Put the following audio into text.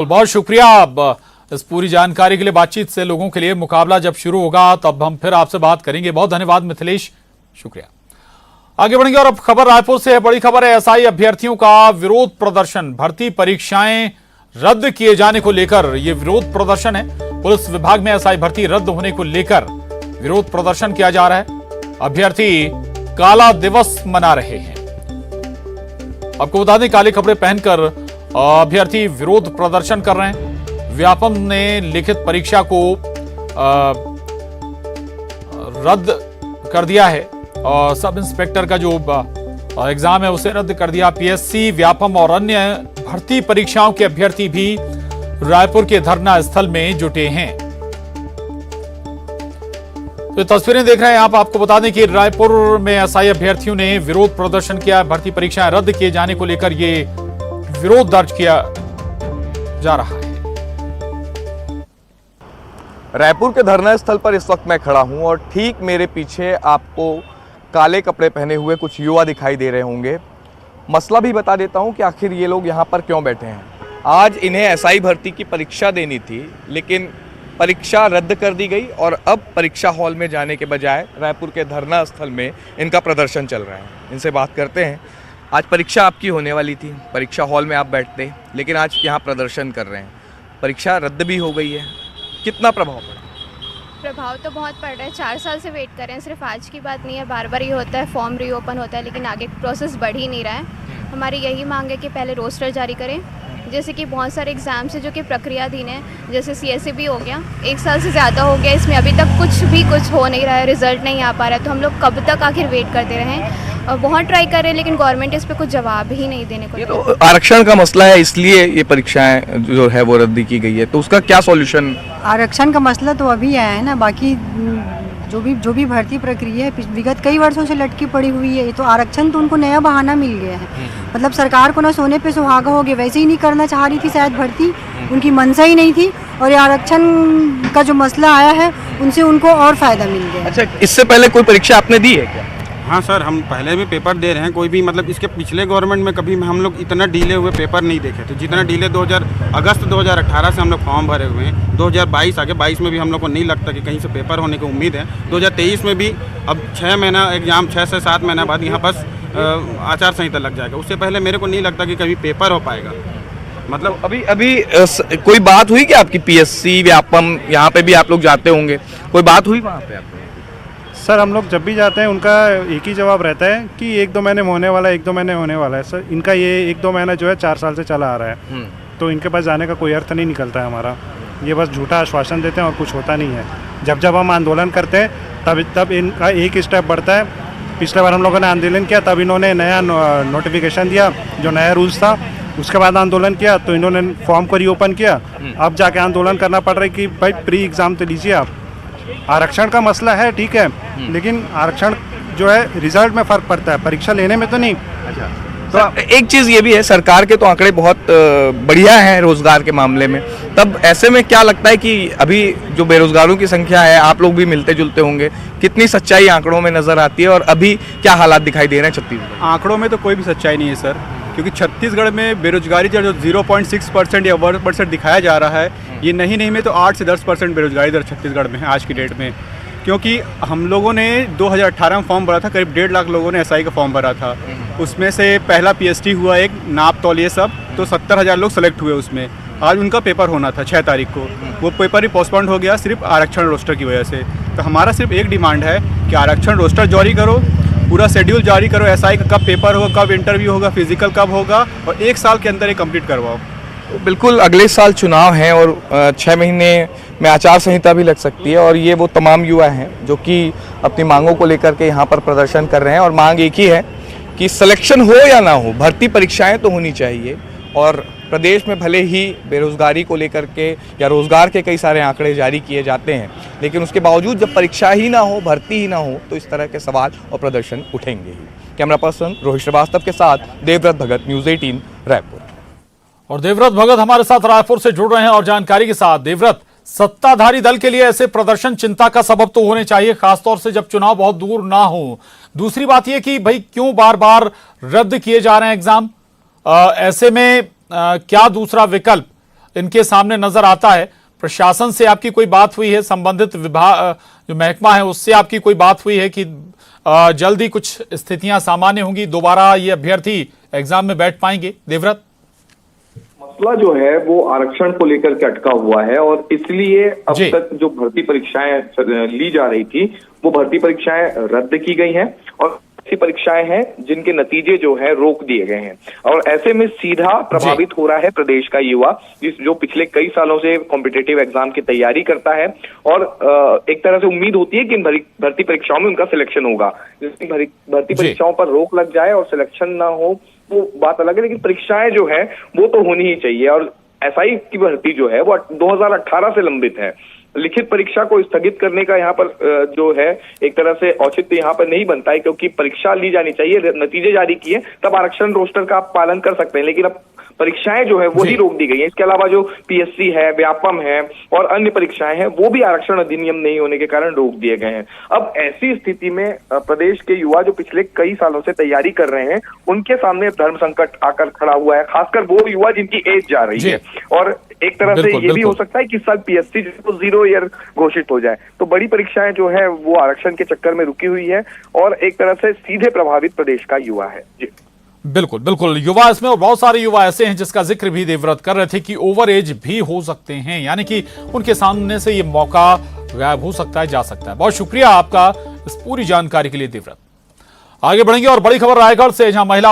बहुत शुक्रिया इस पूरी जानकारी के लिए। बातचीत से लोगों के लिए मुकाबला जब शुरू होगा तब हम फिर आपसे बात करेंगे। बहुत धन्यवाद मिथिलेश, शुक्रिया। आगे बढ़ेंगे और अब खबर रायपुर से है। बड़ी खबर है, एसआई अभ्यर्थियों का विरोध प्रदर्शन। भर्ती परीक्षाएं रद्द किए जाने को लेकर यह विरोध प्रदर्शन है। पुलिस विभाग में एसआई भर्ती रद्द होने को लेकर विरोध प्रदर्शन किया जा रहा है। अभ्यर्थी काला दिवस मना रहे हैं। आपको बता दें, काले कपड़े पहनकर अभ्यर्थी विरोध प्रदर्शन कर रहे हैं। व्यापम ने लिखित परीक्षा को रद्द कर दिया है और सब इंस्पेक्टर का जो एग्जाम है उसे रद्द कर दिया। पीएससी, व्यापम और अन्य भर्ती परीक्षाओं के अभ्यर्थी भी रायपुर के धरना स्थल में जुटे हैं। तो तस्वीरें देख रहे हैं आप। आपको बता दें कि रायपुर में एसआई अभ्यर्थियों ने विरोध प्रदर्शन किया। भर्ती परीक्षाएं रद्द किए जाने को लेकर यह विरोध दर्ज किया जा रहा है। रायपुर के धरना स्थल पर इस वक्त मैं खड़ा हूं और ठीक मेरे पीछे आपको काले कपड़े पहने हुए कुछ युवा दिखाई दे रहे होंगे। मसला भी बता देता हूं कि आखिर ये लोग यहां पर क्यों बैठे हैं। आज इन्हें एसआई भर्ती की परीक्षा देनी थी, लेकिन परीक्षा रद्द कर दी गई और अब परीक्षा हॉल में जाने के बजाय रायपुर के धरना स्थल में इनका प्रदर्शन चल रहा है। इनसे बात करते हैं। आज परीक्षा आपकी होने वाली थी, परीक्षा हॉल में आप बैठते, लेकिन आज यहाँ प्रदर्शन कर रहे हैं। परीक्षा रद्द भी हो गई है, कितना प्रभाव पड़ा? प्रभाव तो बहुत पड़ रहा है। 4 साल से वेट कर रहे हैं। सिर्फ आज की बात नहीं है, बार बार ये होता है, फॉर्म रीओपन होता है, लेकिन आगे प्रोसेस बढ़ ही नहीं रहा है। हमारी यही मांग है कि पहले रोस्टर जारी करें। जैसे कि बहुत सारे एग्ज़ाम्स है जो कि प्रक्रियाधीन है, जैसे सीएसईबी हो गया, 1 साल से ज़्यादा हो गया, इसमें अभी तक कुछ हो नहीं रहा है, रिजल्ट नहीं आ पा रहा है। तो हम लोग कब तक आखिर वेट करते रहें? और बहुत ट्राई कर रहे हैं, लेकिन गवर्नमेंट इस पर कुछ जवाब ही नहीं देने को। ये तो आरक्षण का मसला है, इसलिए ये परीक्षाएं जो है वो रद्द की गई है, तो उसका क्या सॉल्यूशन? आरक्षण का मसला तो अभी आया है ना, बाकी जो भी भर्ती प्रक्रिया है विगत कई वर्षों से लटकी पड़ी हुई है। ये तो आरक्षण तो उनको नया बहाना मिल गया है। मतलब सरकार को ना सोने पे सुहागा हो गया, वैसे ही नहीं करना चाह रही थी शायद भर्ती, उनकी मंशा ही नहीं थी, और ये आरक्षण का जो मसला आया है उनसे उनको और फायदा मिल गया। अच्छा, इससे पहले कोई परीक्षा आपने दी है क्या? हाँ सर, हम पहले भी पेपर दे रहे हैं। कोई भी मतलब इसके पिछले गवर्नमेंट में कभी हम लोग इतना डीले हुए पेपर नहीं देखे थे जितना डीले अगस्त 2018 से हम लोग फॉर्म भरे हुए हैं। 2022 आगे 22 में भी हम लोग को नहीं लगता कि कहीं से पेपर होने की उम्मीद है। 2023 में भी अब 6 महीना एग्जाम, 6 से 7 महीना बाद यहाँ बस आचार संहिता लग जाएगा। उससे पहले मेरे को नहीं लगता कि कभी पेपर हो पाएगा। मतलब अभी कोई बात हुई क्या आपकी? पीएससी, व्यापम, यहाँ पे भी आप लोग जाते होंगे, कोई बात हुई वहाँ पे आपको? सर, हम लोग जब भी जाते हैं उनका एक ही जवाब रहता है कि 1-2 महीने में होने वाला है, 1-2 महीने होने वाला है। सर, इनका ये 1-2 महीना जो है 4 साल से चला आ रहा है, तो इनके पास जाने का कोई अर्थ नहीं निकलता है हमारा। ये बस झूठा आश्वासन देते हैं और कुछ होता नहीं है। जब हम आंदोलन करते हैं तब इनका एक स्टेप बढ़ता है। पिछले बार हम लोगों ने आंदोलन किया, तब इन्होंने नया नोटिफिकेशन दिया, जो नया रूल्स था। उसके बाद आंदोलन किया तो इन्होंने फॉर्म को रीओपन किया। अब जाके आंदोलन करना पड़ रहा है कि भाई प्री एग्ज़ाम तो लीजिए आप। आरक्षण का मसला है, ठीक है, लेकिन आरक्षण जो है रिजल्ट में फ़र्क पड़ता है, परीक्षा लेने में तो नहीं। अच्छा, तो एक चीज़ ये भी है, सरकार के तो आंकड़े बहुत बढ़िया हैं रोजगार के मामले में। तब ऐसे में क्या लगता है कि अभी जो बेरोजगारों की संख्या है, आप लोग भी मिलते जुलते होंगे, कितनी सच्चाई आंकड़ों में नजर आती है और अभी क्या हालात दिखाई दे रहे हैं छत्तीसगढ़? आंकड़ों में तो कोई भी सच्चाई नहीं है सर, क्योंकि छत्तीसगढ़ में बेरोजगारी जो 0.6% या 1% दिखाया जा रहा है, ये नहीं में तो 8 से 10% बेरोजगारी दर छत्तीसगढ़ में है आज की डेट में। क्योंकि हम लोगों ने 2018 में फॉर्म भरा था, करीब 1.5 लाख लोगों ने एसआई का फॉर्म भरा था। उसमें से पहला पीएसटी हुआ, एक नाप तौल, ये सब, तो 70,000 लोग सेलेक्ट हुए उसमें। आज उनका पेपर होना था 6 तारीख को, वो पेपर ही पोस्टपोन्ड हो गया सिर्फ आरक्षण रोस्टर की वजह से। तो हमारा सिर्फ एक डिमांड है कि आरक्षण रोस्टर जारी करो, पूरा शेड्यूल जारी करो, एसआई का कब पेपर होगा, कब इंटरव्यू होगा, फिजिकल कब होगा, और 1 साल के अंदर ये कंप्लीट करवाओ। बिल्कुल, अगले साल चुनाव हैं और 6 महीने में आचार संहिता भी लग सकती है, और ये वो तमाम युवा हैं जो कि अपनी मांगों को लेकर के यहाँ पर प्रदर्शन कर रहे हैं। और मांग एक ही है कि सिलेक्शन हो या ना हो, भर्ती परीक्षाएं तो होनी चाहिए। और प्रदेश में भले ही बेरोजगारी को लेकर के या रोजगार के कई सारे आंकड़े जारी किए जाते हैं, लेकिन उसके बावजूद जब परीक्षा ही ना हो, भर्ती ही ना हो, तो इस तरह के सवाल और प्रदर्शन उठेंगे ही। कैमरा पर्सन रोहित श्रीवास्तव के साथ देवव्रत भगत, न्यूज़ 18 रायपुर। और देवव्रत भगत हमारे साथ रायपुर से जुड़ रहे हैं और जानकारी के साथ। देवव्रत, सत्ताधारी दल के लिए ऐसे प्रदर्शन चिंता का सबब तो होने चाहिए, खासतौर से जब चुनाव बहुत दूर ना हो। दूसरी बात यह कि भाई क्यों बार बार रद्द किए जा रहे हैं एग्जाम? ऐसे में क्या दूसरा विकल्प इनके सामने नजर आता है। प्रशासन से आपकी कोई बात हुई है, संबंधित विभाग जो महकमा है उससे आपकी कोई बात हुई है कि जल्दी कुछ स्थितियां सामान्य होंगी, दोबारा ये अभ्यर्थी एग्जाम में बैठ पाएंगे? देवव्रत, मसला जो है वो आरक्षण को लेकर के अटका हुआ है और इसलिए अब जी। तक जो भर्ती परीक्षाएं ली जा रही थी वो भर्ती परीक्षाएं रद्द की गई हैं और ऐसी परीक्षाएं हैं जिनके नतीजे जो है रोक दिए गए हैं और ऐसे में सीधा प्रभावित हो रहा है प्रदेश का युवा, जो पिछले कई सालों से कॉम्पिटिटिव एग्जाम की तैयारी करता है और एक तरह से उम्मीद होती है कि इन भर्ती परीक्षाओं में उनका सिलेक्शन होगा। भर्ती परीक्षाओं पर रोक लग जाए और सिलेक्शन ना हो वो बात अलग है, लेकिन परीक्षाएं जो है वो तो होनी ही चाहिए। और एसआई की भर्ती जो है वो 2018 से लंबित है। लिखित परीक्षा को स्थगित करने का यहाँ पर जो है एक तरह से औचित्य यहाँ पर नहीं बनता है, क्योंकि परीक्षा ली जानी चाहिए, नतीजे जारी किए तब आरक्षण रोस्टर का आप पालन कर सकते हैं, लेकिन अब परीक्षाएं जो है वो ही रोक दी गई हैं। इसके अलावा जो पीएससी है, व्यापम है और अन्य परीक्षाएं हैं वो भी आरक्षण अधिनियम नहीं होने के कारण रोक दिए गए हैं। अब ऐसी स्थिति में प्रदेश के युवा जो पिछले कई सालों से तैयारी कर रहे हैं उनके सामने धर्म संकट आकर खड़ा हुआ है, खासकर वो युवा जिनकी एज जा रही है। और एक तरह से ये भी हो सकता है कि साल पीएससी जो 0 ईयर घोषित हो जाए, तो बड़ी परीक्षाएं जो है वो आरक्षण के चक्कर में रुकी हुई है और एक तरह से सीधे प्रभावित प्रदेश का युवा है। जी बिल्कुल बिल्कुल, युवा इसमें, और बहुत सारे युवा ऐसे हैं जिसका जिक्र भी देवव्रत कर रहे थे कि ओवर एज भी हो सकते हैं, यानी कि उनके सामने से ये मौका गायब हो सकता है, जा सकता है। बहुत शुक्रिया आपका इस पूरी जानकारी के लिए देवव्रत। आगे बढ़ेंगे और बड़ी खबर रायगढ़ से, जहां महिला